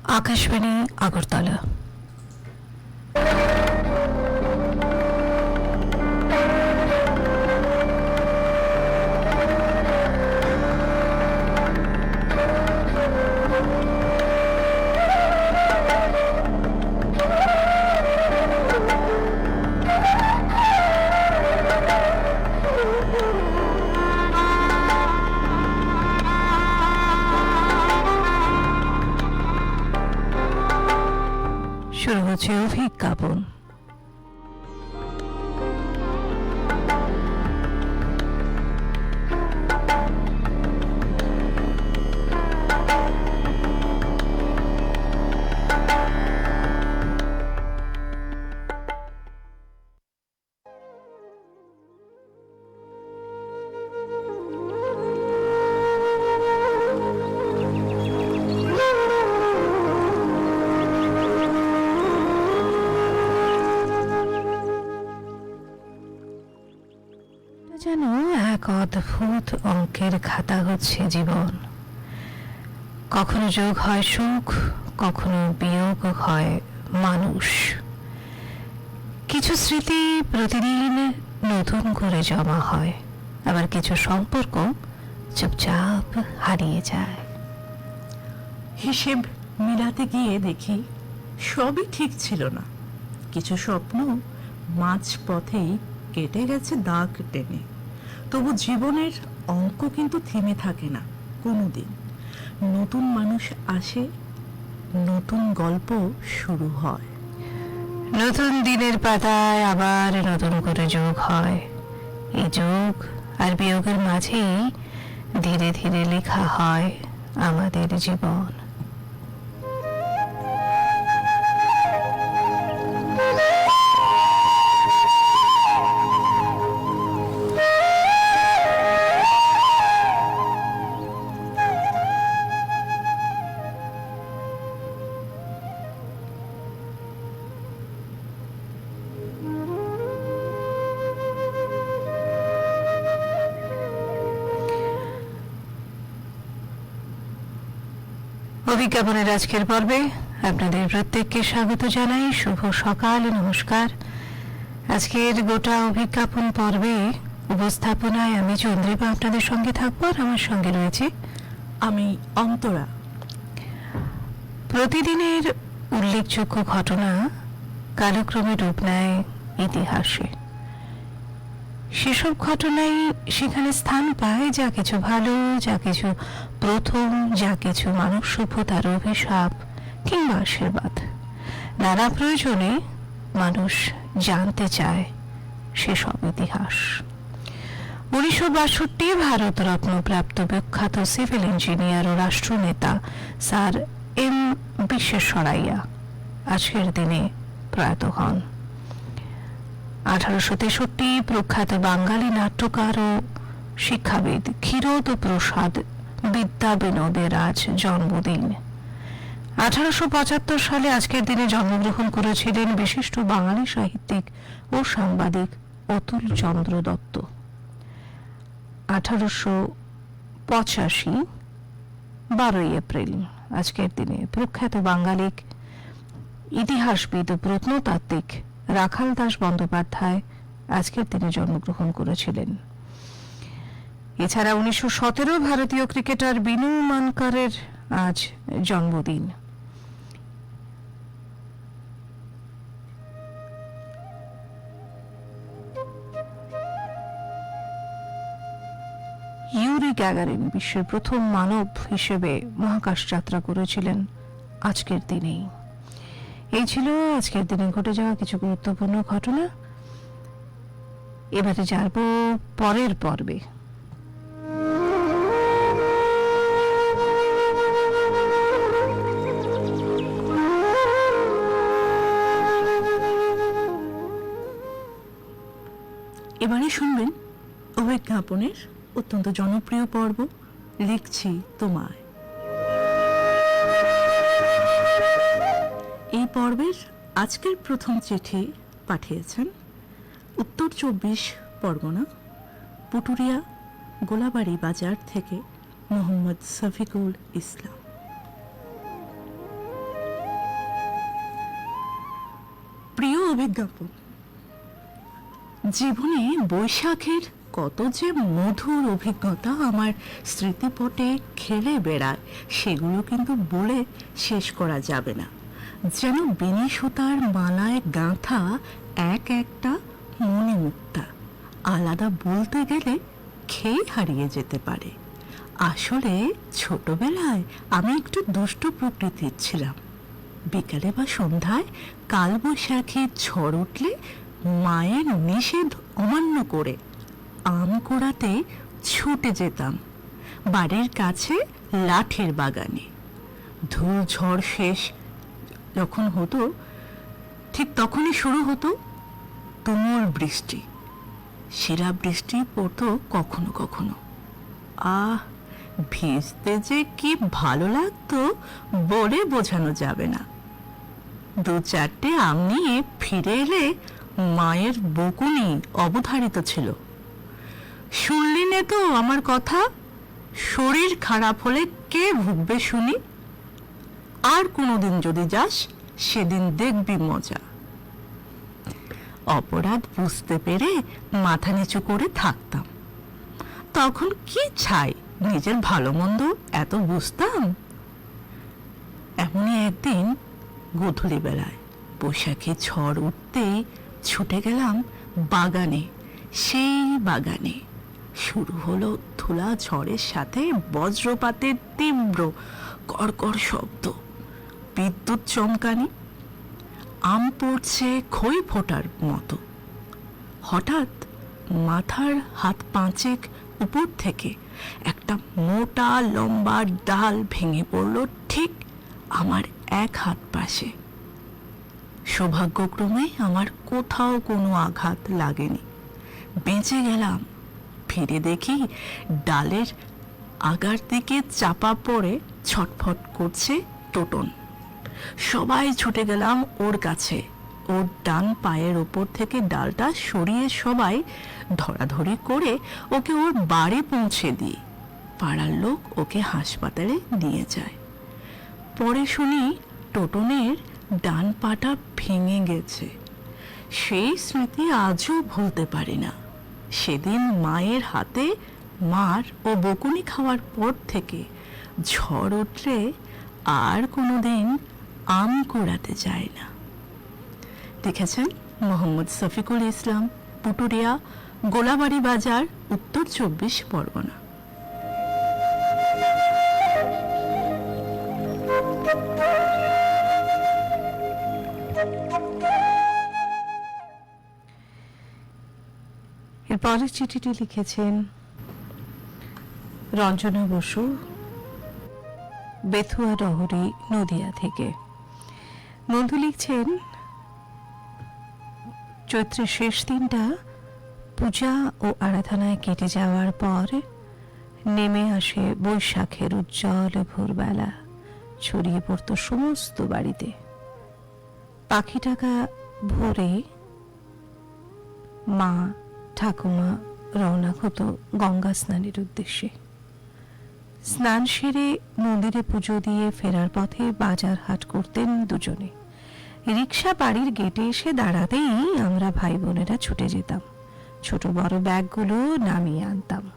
আকাশবাণী আগরতলা। শুরু হচ্ছে অভিজ্ঞাপন। যেন এক অদ্ভুত অঙ্কের খাতা হচ্ছে জীবন। কখনো যোগ হয় সুখ, কখনো বিয়োগ হয় মানুষ। কিছু স্মৃতি প্রতিদিন নতুন করে জমা হয়, আবার কিছু সম্পর্ক চুপচাপ হারিয়ে যায়। হিসেব মিলাতে গিয়ে দেখি সবই ঠিক ছিল না। কিছু স্বপ্ন মাঝ পথেই কেটে গেছে দাগ টেনে। তবু জীবনের অঙ্ক কিন্তু থেমে থাকে না কোনোদিন। নতুন মানুষ আসে, নতুন গল্প শুরু হয়। নতুন দিনের পাতায় আবার নতুন করে যোগ হয়। এই যোগ আর বিয়োগের মাঝেই ধীরে ধীরে লেখা হয় আমাদের জীবন। অভিজ্ঞাপনের আজকের পর্বে আপনাদের প্রত্যেককে স্বাগত জানাই। শুভ সকাল, নমস্কার। আজকের গোটা অভিজ্ঞাপন পর্বে উপস্থাপনায় আমি চন্দ্রিমা আপনাদের সঙ্গে থাকবো, আর আমার সঙ্গে রয়েছে আমি অন্তরা। প্রতিদিনের উল্লেখযোগ্য ঘটনা কালক্রমে রূপ নেয় ইতিহাসে। সেসব ঘটনাই সেখানে স্থান পায়, যা কিছু ভালো, যা কিছু প্রথম, যা কিছু মানব সভ্যতার অভিশাপ কিংবা আশীর্বাদ। নানা প্রয়োজনে মানুষ জানতে চায় সেসব ইতিহাস। 1962 ভারতরত্ন প্রাপ্ত বিখ্যাত সিভিল ইঞ্জিনিয়ার ও রাষ্ট্রনেতা স্যার এম বিশ্বেশ্বরাইয়া আজকের দিনে প্রয়াত হন। 1863 প্রখ্যাত বাঙালি নাট্যকার ও শিক্ষাবিদ ক্ষীরোদ প্রসাদ বিদ্যা বিনোদের আজ জন্মদিন। 1875 সালে আজকের দিনে জন্মগ্রহণ করেছিলেন বিশিষ্ট বাঙালি সাহিত্যিক ও সাংবাদিক অতুল চন্দ্র দত্ত। 1885 12 এপ্রিল আজকের দিনে প্রখ্যাত বাঙালি ইতিহাসবিদ ও প্রত্নতাত্ত্বিক রাখাল দাস বন্দ্যোপাধ্যায় আজকের দিনে জন্মগ্রহণ করেছিলেন। এছাড়া 1917 ভারতীয় ক্রিকেটার বিনু মানকারের আজ জন্মদিন। ইউরি গ্যাগারিন বিশ্বের প্রথম মানব হিসেবে মহাকাশ যাত্রা করেছিলেন আজকের দিনেই। এই ছিল আজকের দিনে ঘটে যাওয়া কিছু গুরুত্বপূর্ণ ঘটনা। এবারে যাব পরের পর্বে। এবারে শুনবেন অভিজ্ঞাপনের অত্যন্ত জনপ্রিয় পর্ব লিখছি তোমায়। এই পর্বের আজকের প্রথম চিঠি পাঠিয়েছেন উত্তর 24 পরগনা পুটুরিয়া গোলাবাড়ি বাজার থেকে মোহাম্মদ শফিকুল ইসলাম। অভিজ্ঞাপন। জীবনে বৈশাখের কত যে মধুর অভিজ্ঞতা আমার স্মৃতিপটে খেলে বেড়ায়, সেগুলো কিন্তু বলে শেষ করা যাবে না। যেন বেনি সুতার মালায় গাঁথা এক একটা মণিমুক্তা, আলাদা বলতে গেলে খেয়ে হারিয়ে যেতে পারে। আসলে ছোটবেলায় আমি একটু দুষ্ট প্রকৃতির ছিলাম। বিকালে বা সন্ধ্যায় কালবৈশাখী ঝড় উঠলে মায়ের নিষেধ অমান্য করে আম কুড়াতে ছুটে যেতাম বাড়ির কাছে লাঠের বাগানে। ধূল ঝড় শেষ যখন হতো, ঠিক তখনই শুরু হতো তুমুল বৃষ্টি। শিলা বৃষ্টি পড়তো কখনো কখনো। আহ, ভিজতে যে কি ভালো লাগতো বলে বোঝানো যাবে না। দু চারটে আম নিয়ে ফিরে এলে মায়ের বকুনি অবধারিত ছিল। শুনলি নে তো আমার কথা, শরীর খারাপ হলে কে ভুগবে শুনি? আর কোনোদিন যদি যাস সেদিন দেখবি মজা। অপরাধ বুঝতে পেরে মাথা নিচু করে থাকতাম। তখন কি ছাই, নিজের ভালো মন্দ এত বুঝতাম? এমনই একদিন গোধূলি বেলায় বৈশাখী ঝড় উঠতেই ছুটে গেলাম বাগানে। সেই বাগানে শুরু হলো ধুলা ঝড়ের সাথে বজ্রপাতের তীব্র কড়কড় শব্দ, বিদ্যুৎ চমকানি। আম পড়ছে খই ফোটার মতো। হঠাৎ মাথার হাত পাঁচেক উপর থেকে একটা মোটা লম্বা ডাল ভেঙে পড়ল ঠিক আমার এক হাত পাশে। সৌভাগ্যক্রমে আমার কোথাও কোনো আঘাত লাগেনি, বেঁচে গেলাম। ফিরে দেখি ডালের আগার দিকে চাপা পড়ে ছটফট করছে টোটন। সবাই ছুটে গেলাম ওর কাছে। ওর ডান পায়ের ওপর থেকে ডালটা সরিয়ে সবাই ধরাধরি করে ওকে ওর বাড়ি পৌঁছে দিই। পাড়ার লোক ওকে হাসপাতালে নিয়ে যায়। পরে শুনি টোটনের ডান পাটা ভেঙে গেছে। সেই স্মৃতি আজও ভুলতে পারি না। সেদিন মায়ের হাতে মার ও বকুনি খাওয়ার পর থেকে ঝড় উঠলে আর কোনোদিন আম কুড়াতে যায় না। লিখেছেন মোহাম্মদ শফিকুল ইসলাম, পুটুরিয়া, গোলাবাড়ি বাজার, উত্তর 24 পরগনা। এরপরের চিঠিটি লিখেছেন রঞ্জনা বসু, বেথুয়া ডহরি, নদিয়া থেকে। বন্ধু লিখছেন, চৈত্রের শেষ দিনটা পূজা ও আরাধনায় কেটে যাওয়ার পর নেমে আসে বৈশাখের উজ্জ্বল ভোরবেলা। ছড়িয়ে পড়ত সমস্ত বাড়িতে। পাখি ডাকা ভোরে মা ঠাকুমা রওনা হতো গঙ্গা স্নানের উদ্দেশ্যে। স্নান সেরে মন্দিরে পুজো দিয়ে ফেরার পথে বাজার হাট করতেন দুজনে। রিক্সা বাড়ির গেটে এসে দাঁড়াতেই আমরা ভাই বোনেরা ছুটে যেতাম। ছোট বড় ব্যাগগুলো নামিয়ে আনতাম।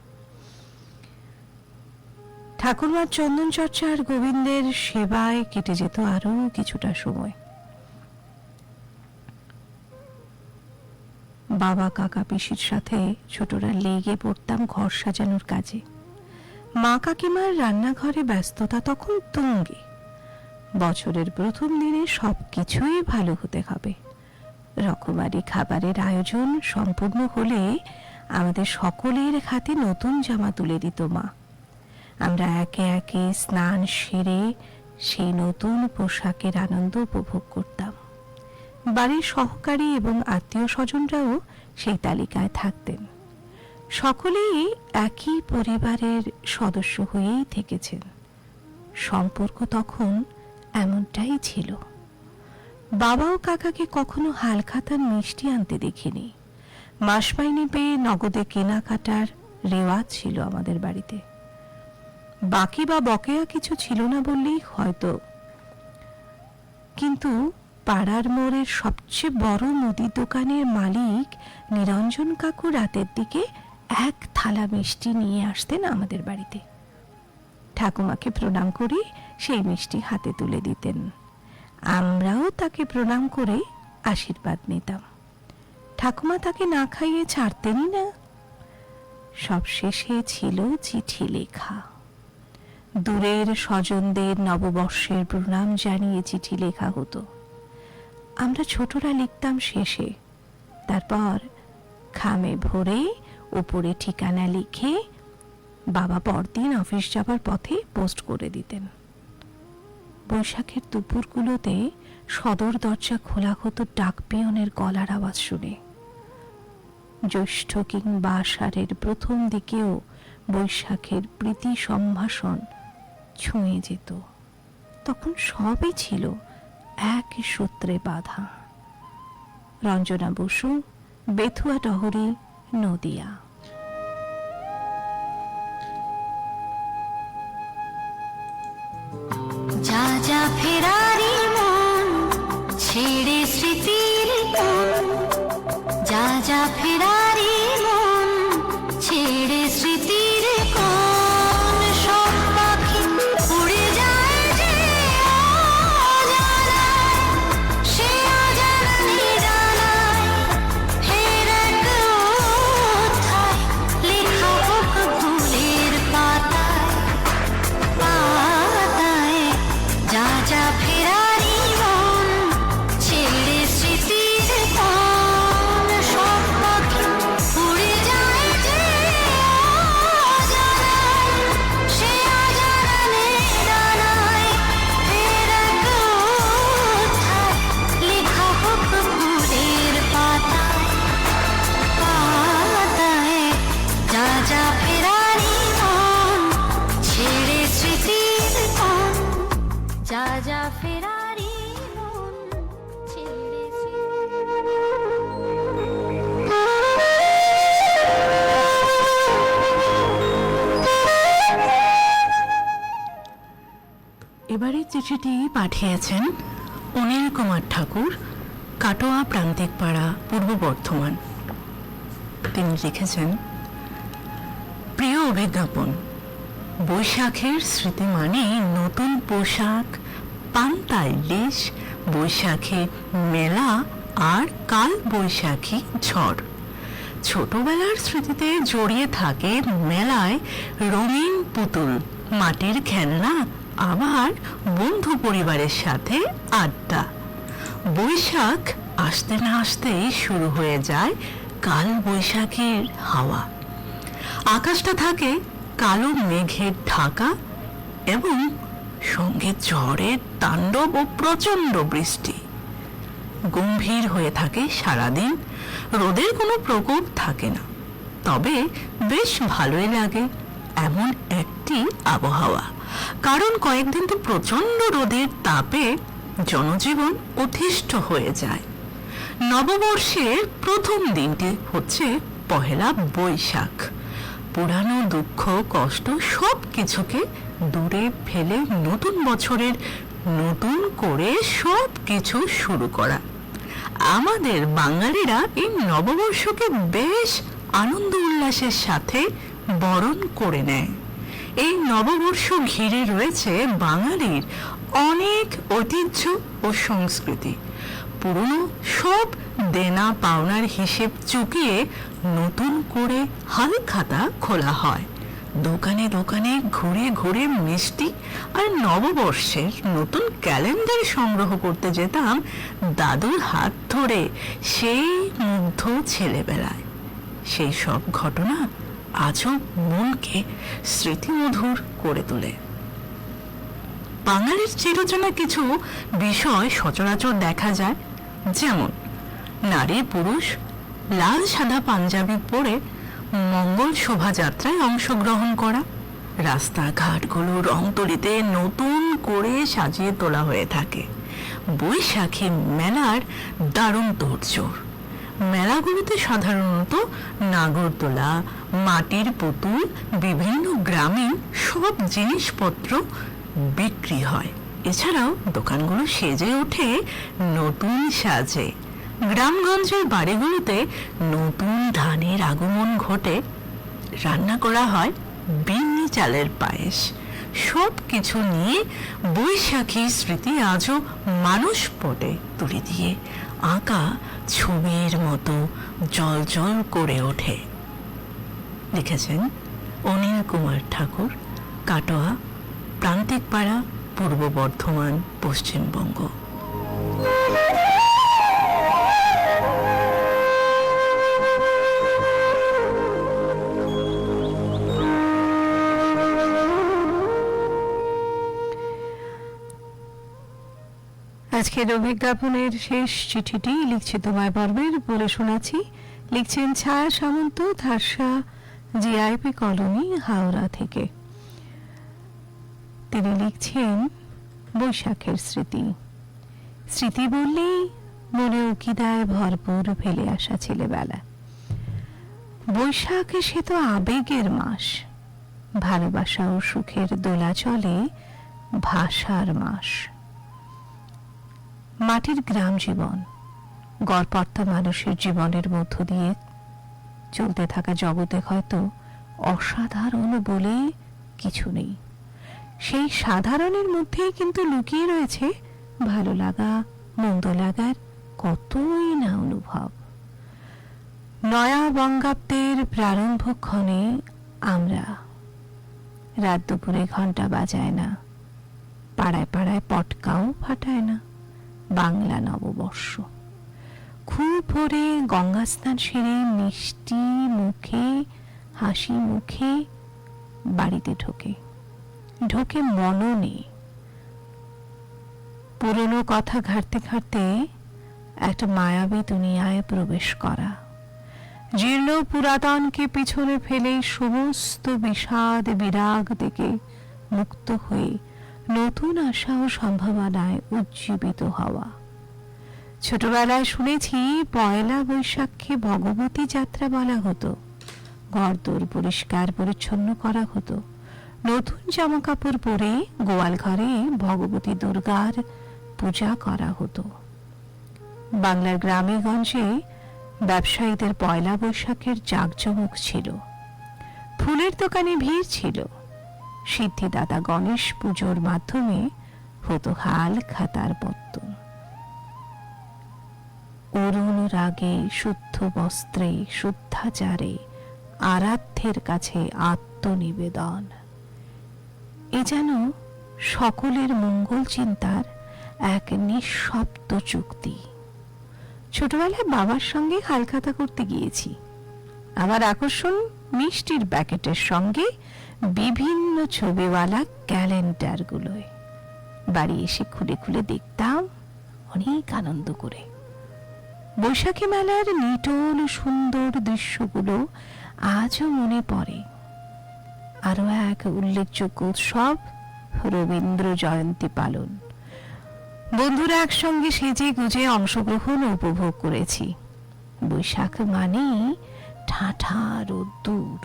ঠাকুরমার চন্দন চর্চা আর গোবিন্দের সেবায় কেটে যেত আরো কিছুটা সময়। বাবা কাকা পিসির সাথে ছোটরা লেগে পড়তাম ঘর সাজানোর কাজে। মা কাকিমার রান্নাঘরে ব্যস্ততা তখন তুঙ্গে। বছরের প্রথম দিনে সবকিছুই ভালো হতে হবে। রকমারি খাবারের আয়োজন সম্পূর্ণ হলে আমাদের সকলের হাতে নতুন জামা তুলে দিত মা। আমরা একে একে স্নান সেরে সেই নতুন পোশাকের আনন্দ উপভোগ করতাম। বাড়ির সহকারী এবং আত্মীয় স্বজনরাও সেই তালিকায় থাকতেন। সকলেই একই পরিবারের সদস্য হয়েই থেকেছেন। সম্পর্ক তখন এমনটাই ছিল। বাবা ও কাকাকে কখনো হালখাতার মিষ্টি আনতে দেখিনি। মাস মাইনে পেয়ে নগদে কেনাকাটার রেওয়াজ ছিল আমাদের বাড়িতে। বাকি বা বকেয়া কিছু ছিল না বললেই হয়তো, কিন্তু পাড়ার মোড়ের সবচেয়ে বড় মুদি দোকানের মালিক নিরঞ্জন কাকু রাতের দিকে এক থালা মিষ্টি নিয়ে আসতেন আমাদের বাড়িতে। ঠাকুমাকে প্রণাম করে সেই মিষ্টি হাতে তুলে দিতেন। আমরাও তাকে প্রণাম করে আশীর্বাদ নিতাম। ঠাকুমা তাকে না খাইয়ে ছাড়তেনই না। সবশেষে ছিল চিঠি লেখা। দূরের স্বজনদের নববর্ষের প্রণাম জানিয়ে চিঠি লেখা হতো। আমরা ছোটরা লিখতাম শেষে, তারপর খামে ভরে উপরে ঠিকানা লিখে বাবা পরদিন অফিস যাবার পথে পোস্ট করে দিতেন। বৈশাখের দুপুরগুলোতে সদর দরজা খোলা হতো ডাক পিয়নের গলার আওয়াজ শুনে। জ্যৈষ্ঠ কিংবা আষাঢ়ের প্রথম দিকেও বৈশাখের প্রীতি সম্ভাষণ ছুঁয়ে যেত। তখন সবই ছিল এক সূত্রে বাঁধা। রঞ্জনা বসু, বেথুয়া টহরি, নদিয়া। যা যা ফেরারি মন ছেড়ে স্মৃতির কোণ, যা যা ফেরারি মন ছেড়ে স্মৃতির কোণ, সব পাখি উড়ে যায় যে অজানায়, সে অজানা নিরালায়, ফের এক অধ্যায় লেখা হোক ভুলের পাতায়, পাতায়। যা যা ফেরারি মন ছেড়ে স্মৃতির কোণ, সব পাখি উড়ে যায় যে অজানায়, সে অজানা নিরালায়, ফের এক অধ্যায় লেখা হোক ভুলের পাতায়, পাতায়। যা যা ফেরারি মন ছেড়ে স্মৃতির কোণ, যা যা ফেরারি মন ছেড়ে এবারে চিঠিটি পাঠিয়েছেন অনিল কুমার ঠাকুর, কাটোয়া প্রান্তিক পাড়া, পূর্ব বর্ধমান। তিনি লিখেছেন, প্রিয় অভিজ্ঞাপন, বৈশাখের স্মৃতি মানে নতুন পোশাক, পান্তা ইলিশ, বৈশাখী মেলা আর কাল বৈশাখী ঝড়। ছোটবেলার স্মৃতিতে জড়িয়ে থাকে মেলায় রঙিন পুতুল, মাটির খেলনা, আবার বন্ধু পরিবারের সাথে আড্ডা। বৈশাখ আসতে না আসতেই শুরু হয়ে যায় কাল বৈশাখীর হাওয়া। আকাশটা থাকে কালো মেঘের ঢাকা এবং সঙ্গে ঝড়ের তাণ্ডব ও প্রচণ্ড বৃষ্টি। গম্ভীর হয়ে থাকে সারাদিন, রোদের কোনো প্রকোপ থাকে না, তবে বেশ ভালোই লাগে এমন একটি আবহাওয়া। কারণ কয়েকদিন তো প্রচণ্ড রোদের তাপে জনজীবন অতিষ্ঠ হয়ে যায়। নববর্ষের প্রথম দিনটি হচ্ছে পহেলা বৈশাখ। পুরানো দুঃখ কষ্ট সব কিছুকে দূরে ফেলে নতুন বছরের নতুন করে সব কিছু শুরু করা। আমাদের বাঙালিরা এই নববর্ষকে বেশ আনন্দ উল্লাসের সাথে বরণ করে নেয়। এই নববর্ষ ঘিরে রয়েছে বাঙালির অনেক ঐতিহ্য ও সংস্কৃতি। পুরনো সব দেনা পাওনার হিসেব চুকিয়ে নতুন করে হালখাতা খোলা হয়। দোকানে দোকানে ঘুরে ঘুরে মিষ্টি আর নববর্ষের নতুন ক্যালেন্ডার সংগ্রহ করতে যেতাম দাদুর হাত ধরে সেই মুগ্ধ ছেলেবেলায়। সেই সব ঘটনা আজও মনকে স্মৃতিমধুর করে তোলে। বাঙালির চিরচেনা কিছু বিষয় সচরাচর দেখা যায়, যেমন নারী পুরুষ লাল সাদা পাঞ্জাবি পরে মঙ্গল শোভাযাত্রায় অংশগ্রহণ করা, রাস্তাঘাটগুলো রংতুলিতে নতুন করে সাজিয়ে তোলা হয়ে থাকে। বৈশাখী মেলার দারুণ তোড়জোড়। মেলাগুলোতে সাধারণত নাগরদোলা, মাটির পুতুল, বিভিন্ন গ্রামীণ সব জিনিসপত্র বিক্রি হয়। এছাড়াও দোকানগুলো সেজে ওঠে নতুন সাজে। গ্রামগঞ্জের বাড়িগুলোতে নতুন ধানের আগমন ঘটে। রান্না করা হয় বিন্নি চালের পায়েস। সব কিছু নিয়ে বৈশাখী স্মৃতি আজও মানুষ পটে তুলে দিয়ে আঁকা ছবির মতো জল জল করে ওঠে। লিখেছেন অনিল কুমার ঠাকুর, কাটোয়া, প্রান্তিক পাড়া, পূর্ব বর্ধমান, পশ্চিমবঙ্গ। আজকের অভিজ্ঞাপনের শেষ চিঠিটি লিখছে তোমায় পর্বের বলে শোনাচ্ছি। লিখছেন ছায়া সামন্ত, ধারসা, জিআইপি কলোনি, হাওড়া থেকে। তিনি লিখছেন বৈশাখের স্মৃতি। স্মৃতি বললেই মনে উকিদায় ভরপুর ফেলে আসা ছেলেবেলা। বৈশাখ সে তো আবেগের মাস, ভালোবাসা ও সুখের দোলা চলে ভাষার মাস। মাটির গ্রাম জীবন, গড়পড়তা মানুষের জীবনের মধ্য দিয়ে চলতে থাকা জগতে হয়তো অসাধারণ বলে কিছু নেই। সেই সাধারণের মধ্যেই কিন্তু লুকিয়ে রয়েছে ভালো লাগা, মন্দ লাগার কতই না অনুভব। নয়া বঙ্গাব্দের প্রারম্ভক্ষণে আমরা রাত দুপুরে ঘন্টা বাজায় না, পাড়ায় পাড়ায় পটকাও ফাটায় না। বাংলা নববর্ষ খুব ভোরে গঙ্গা স্নান সেরে মিষ্টি মুখে, হাসি মুখে বাড়িতে ঢোকে মননে। পুরনো কথা ঘাটতে ঘাটতে একটা মায়াবী দুনিয়ায় প্রবেশ করা। জীর্ণ পুরাতনকে পিছনে ফেলে সমস্ত বিষাদ বিরাগ থেকে মুক্ত হয়ে নতুন আশা ও সম্ভাবনায় উজ্জীবিত হওয়া। ছোটবেলায় শুনেছি পয়লা বৈশাখে ভগবতী যাত্রা বলা হতো। ঘরদোর পরিষ্কার পরিচ্ছন্ন করা হতো। নতুন জামা কাপড় পরে গোয়াল ঘরে ভগবতী দুর্গার পূজা করা হতো। বাংলার গ্রামে গঞ্জে ব্যবসায়ীদের পয়লা বৈশাখের জাঁকজমক ছিল। ফুলের দোকানে ভিড় ছিল। সিদ্ধিদাতা গণেশ পুজোর মাধ্যমে হতো হাল খাতার পত্তন। অরুণ রাগে, শুদ্ধ বস্ত্রে, শুদ্ধাচারে আরাধ্যের কাছে আত্মনিবেদন। এ যেন সকলের মঙ্গল চিন্তার এক নিঃশব্দ চুক্তি। ছোটবেলায় বাবার সঙ্গে হালখাতা করতে গিয়েছি। আমার আকর্ষণ মিষ্টির প্যাকেটের সঙ্গে বিভিন্ন ছবিওয়ালা ক্যালেন্ডারগুলোয়। বাড়ি এসে খুলে খুলে দেখতাম অনেক আনন্দ করে। বৈশাখী মেলার নিটোল সুন্দর দৃশ্যগুলো আজও মনে পড়ে। আরো এক উল্লেখযোগ্য উৎসব রবীন্দ্র জয়ন্তী পালন। বন্ধুরা একসঙ্গে সেজে গুজে অংশগ্রহণ উপভোগ করেছি। বৈশাখ মানেই ঠাঠা রোদ্দুর,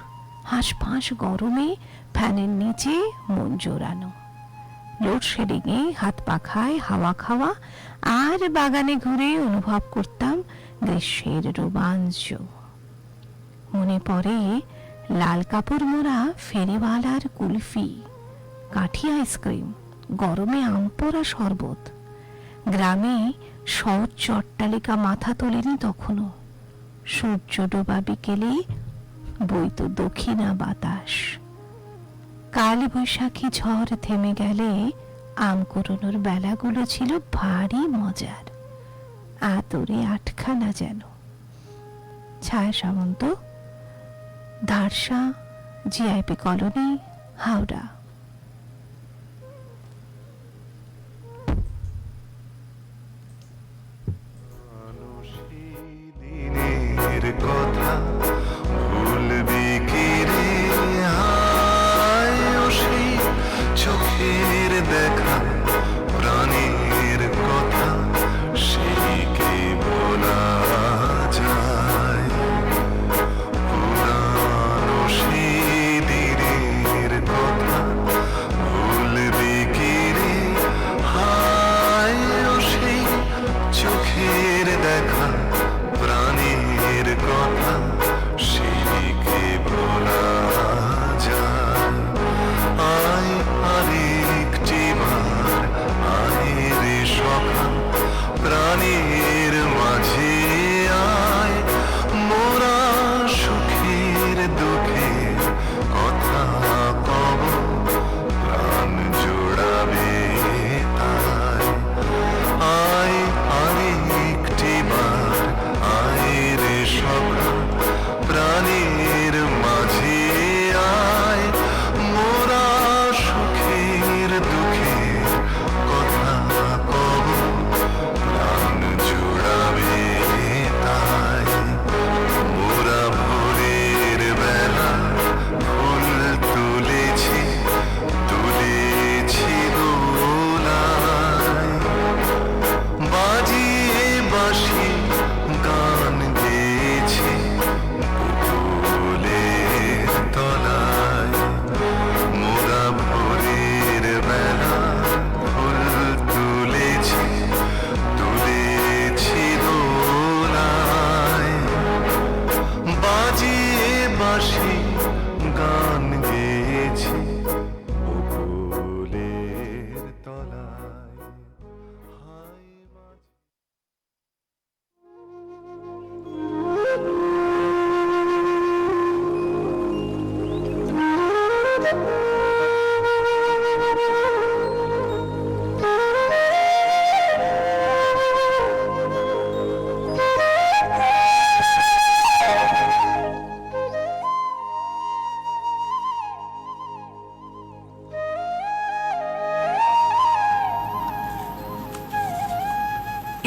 হাঁসফাঁস গরমে ফ্যানের নিচে মন জোরানো, লোডশেডিং এ হাত পাখায় হাওয়া খাওয়া, আর বাগানে ঘুরে অনুভব করতাম গ্রীষ্মের রোমাঞ্চ। মনে পড়ে লাল কাপড় মোড়া ফেরিওয়ালার কুলফি, কাঠি আইসক্রিম, গরমে আম পোড়া শরবত। গ্রামে শৌচ অট্টালিকা মাথা তোলেনি তখনও। সূর্য ডোবা বিকেলে বইত দক্ষিণা বাতাস। কাল বৈশাখী ঝড় থেমে গেলে আম কুড়োনোর বেলাগুলো ছিল ভারী মজার, আদরে আটখানা যেন। ছায়া সামন্ত, ধারসা, জিআইপি কলোনি, হাওড়া। কথা ভুলবি কি রে, হায় সেই চোখের দেখা, প্রাণের কথা সেই কি বলা যায়। পুরানো সেই দিনের কথা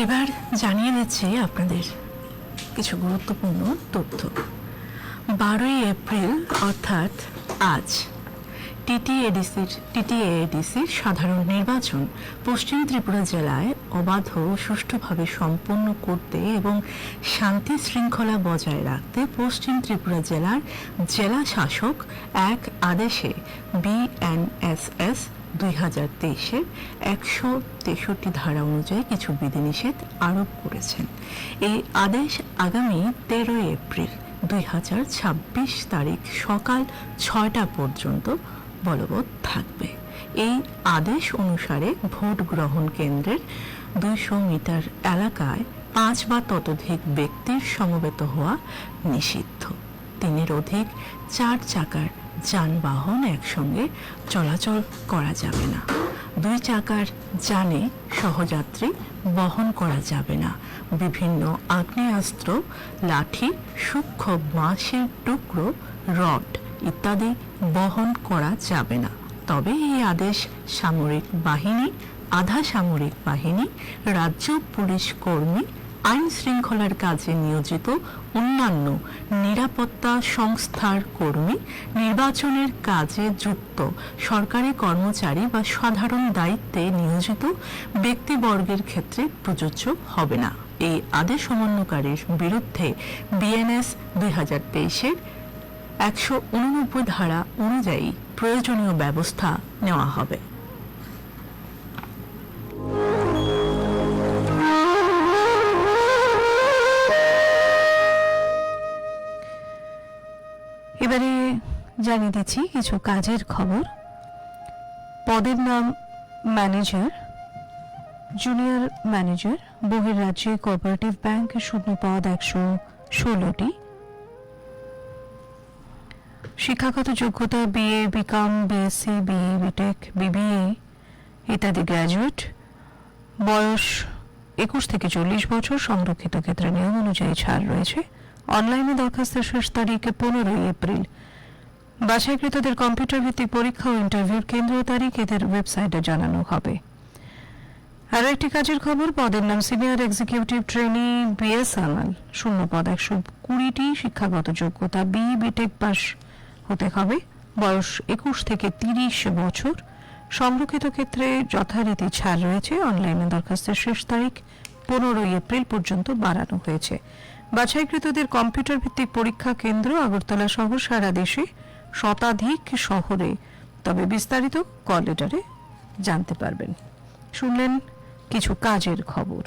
এবার জানিয়ে দিচ্ছি আপনাদের কিছু গুরুত্বপূর্ণ তথ্য। 12ই এপ্রিল অর্থাৎ আজ টিটিএডিসির সাধারণ নির্বাচন পশ্চিম ত্রিপুরা জেলায় অবাধ ও সুষ্ঠুভাবে সম্পন্ন করতে এবং শান্তি শৃঙ্খলা বজায় রাখতে পশ্চিম ত্রিপুরা জেলার জেলা শাসক এক আদেশে BNSS 2023-এর 163 ধারা অনুযায়ী কিছু বিধিনিষেধ আরোপ করেছেন। এই আদেশ আগামী 13 এপ্রিল 2026 তারিখ সকাল 6টা পর্যন্ত বলবৎ থাকবে। এই আদেশ অনুসারে ভোট গ্রহণ কেন্দ্রের 200 মিটার এলাকায় 5 বা ততোধিক ব্যক্তির সমবেত হওয়া নিষিদ্ধ। 3-এর অধিক 4 চাকার যানবাহন একসঙ্গে চলাচল করা যাবে না। 2 চাকার যানে সহযাত্রী বহন করা যাবে না। বিভিন্ন আগ্নেয়াস্ত্র, লাঠি, সূক্ষ্ম বাঁশের টুকরো, রড ইত্যাদি বহন করা যাবে না। তবে এই আদেশ সামরিক বাহিনী, আধা সামরিক বাহিনী, রাজ্য পুলিশ কর্মী, আইন শৃঙ্খলার কাজে নিয়োজিত অন্যান্য নিরাপত্তা সংস্থার কর্মী, নির্বাচনের কাজে যুক্ত সরকারি কর্মচারী বা সাধারণ দায়িত্বে নিয়োজিত ব্যক্তিবর্গের ক্ষেত্রে প্রযোজ্য হবে না। এই আদেশ অমান্যকারীর বিরুদ্ধে BNS 2023-এর 189 ধারা অনুযায়ী প্রয়োজনীয় ব্যবস্থা নেওয়া হবে। এবারে জানিয়ে দিচ্ছি কিছু কাজের খবর। পদের নাম ম্যানেজার, জুনিয়র ম্যানেজার, বহির্রাজ্যে কোঅপারেটিভ ব্যাংক, শূন্য পদ 116টি। শিক্ষাগত যোগ্যতা BA, BCom, BSc, BE, BTech, BBA ইত্যাদি গ্র্যাজুয়েট। বয়স 21 থেকে 40 বছর। সংরক্ষিত ক্ষেত্রে নিয়ম অনুযায়ী ছাড় রয়েছে। অনলাইনে দরখাস্তের শেষ তারিখ 15 এপ্রিল। বাছাইকৃতদের কম্পিউটার ভিত্তিক পরীক্ষা ও ইন্টারভিউর কেন্দ্র তারিখ এদের ওয়েবসাইটে জানানো হবে। আরও একটি কাজের খবর। পদের নাম সিনিয়র এক্সিকিউটিভ ট্রেনি, BSNL, শূন্য পদ 120টি। শিক্ষাগত যোগ্যতা BE, BTech পাস হতে হবে। বয়স 21 থেকে 30 বছর। সংরক্ষিত ক্ষেত্রে যথারীতি ছাড় রয়েছে। অনলাইনে দরখাস্তের শেষ তারিখ 15 এপ্রিল পর্যন্ত বাড়ানো হয়েছে। বাছাইকৃতদের কম্পিউটার ভিত্তিক পরীক্ষা কেন্দ্র আগরতলা সহ সারা দেশে শতাধিক শহরে। তবে বিস্তারিত কল লেটারে জানতে পারবেন। শুনলেন কিছু কাজের খবর।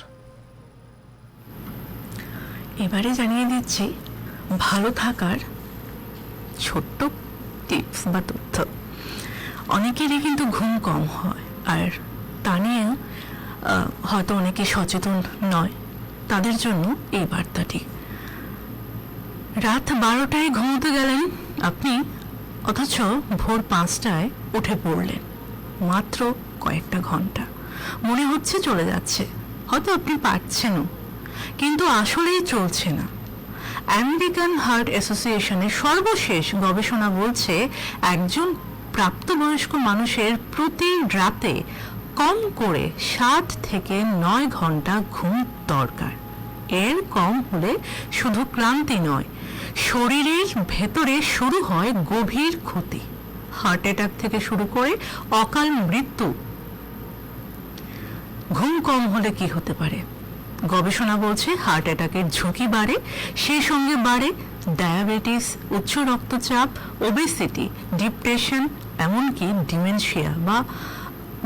এবারে জানিয়ে দিচ্ছি ভালো থাকার ছোট্ট টিপস বা তথ্য। অনেকেরই কিন্তু ঘুম কম হয়, আর তা নিয়ে হয়তো অনেকে সচেতন নয়। তাদের জন্য এই বার্তাটি। রাত 12টায় ঘুমোতে গেলেন আপনি, অথচ ভোর 5টায় উঠে পড়লেন। মাত্র কয়েকটা ঘন্টা। মনে হচ্ছে চলে যাচ্ছে, হয়তো আপনি পারছেনও, কিন্তু আসলেই চলছে না। আমেরিকান হার্ট অ্যাসোসিয়েশনের সর্বশেষ গবেষণা বলছে একজন প্রাপ্তবয়স্ক মানুষের প্রতি রাতে কম করে 7 থেকে 9 ঘন্টা ঘুম দরকার। এর কম হলে শুধু ক্লান্তি নয়, শরীরের ভেতরে শুরু হয় গভীর ক্ষতি। হার্ট অ্যাটাক থেকে শুরু করে অকাল মৃত্যু। ঘুম কম হলে কি হতে পারে? গবেষণা বলছে হার্ট অ্যাটাকের ঝুঁকি বাড়ে, সেই সঙ্গে বাড়ে ডায়াবেটিস, উচ্চ রক্তচাপ, ওবেসিটি, ডিপ্রেশন, এমনকি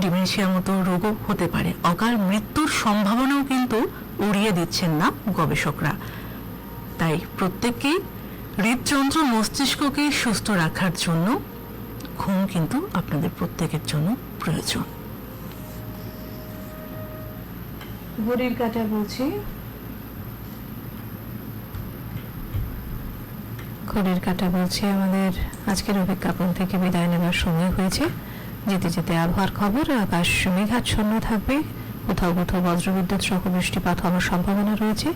ডিমেনশিয়ার মতো রোগও হতে পারে। অকাল মৃত্যুর সম্ভাবনাও কিন্তু উড়িয়ে দিচ্ছেন না গবেষকরা। তাই প্রত্যেককেই হৃদযন্ত্র, মস্তিষ্ককে সুস্থ রাখার জন্য ঘুম কিন্তু আপনাদের প্রত্যেকের জন্য প্রয়োজন। ঘড়ির কাঁটা বলছি, আমাদের আজকের অভিজ্ঞাপন থেকে বিদায় নেবার সময় হয়েছে। যেতে যেতে আবহাওয়ার খবর। আকাশ মেঘাচ্ছন্ন থাকবে, কোথাও কোথাও বজ্রবিদ্যুৎ সহ বৃষ্টিপাত হওয়ার সম্ভাবনা রয়েছে।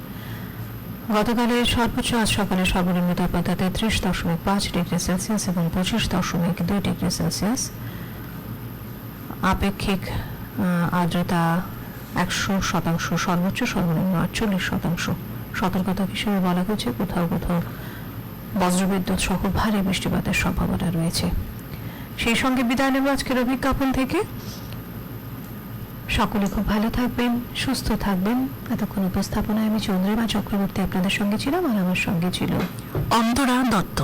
গতকালের সর্বোচ্চ, আজ সকালে সর্বনিম্ন তাপমাত্রা 33.5 ডিগ্রি সেলসিয়াস এবং 25.2 ডিগ্রি সেলসিয়াস। আপেক্ষিক আর্দ্রতা 100%, সর্বোচ্চ সর্বনিম্ন 48%। সতর্কতা হিসেবে বলা হচ্ছে কোথাও কোথাও বজ্রবিদ্যুৎ সহ ভারী বৃষ্টিপাতের সম্ভাবনা রয়েছে। সেই সঙ্গে বিদায় নেব আজকের অভিজ্ঞাপন থেকে। সকলে খুব ভালো থাকবেন, সুস্থ থাকবেন। এতক্ষণ উপস্থাপনায় আমি চন্দ্রিমা চক্রবর্তী আপনাদের সঙ্গে ছিলাম, আর আমার সঙ্গে ছিল অন্তরা দত্ত।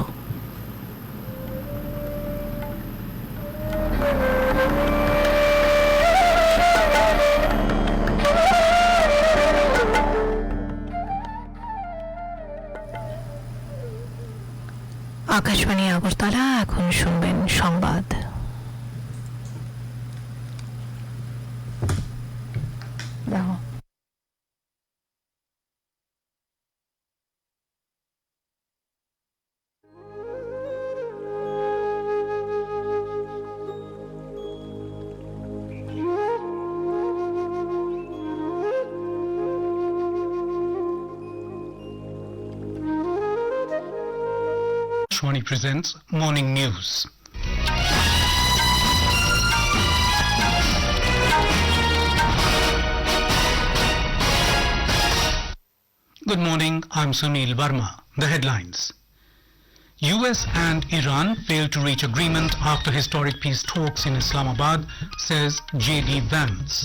আকাশবাণী আগরতলা। এখন শুনবেন সংবাদ। দেখো Shwani presents Morning News. Good morning, I'm Sunil Verma. The headlines. US and Iran failed to reach agreement after historic peace talks in Islamabad, says J.D. Vance.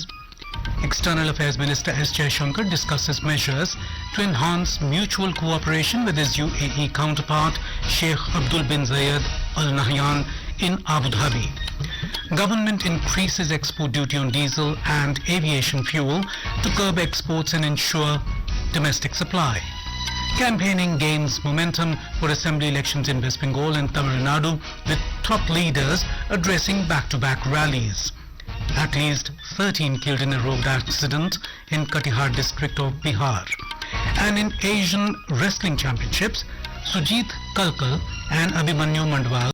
External Affairs Minister S. Jaishankar discusses measures to enhance mutual cooperation with his UAE counterpart Sheikh Abdul bin Zayed Al Nahyan in Abu Dhabi. Government increases export duty on diesel and aviation fuel to curb exports and ensure domestic supply. Campaigning gains momentum for assembly elections in West Bengal and Tamil Nadu, with top leaders addressing back-to-back rallies. At least 13 killed in a road accident in Katihar district of Bihar. And in Asian Wrestling Championships, Sujit Kalkal and Abhimanyu Mandwal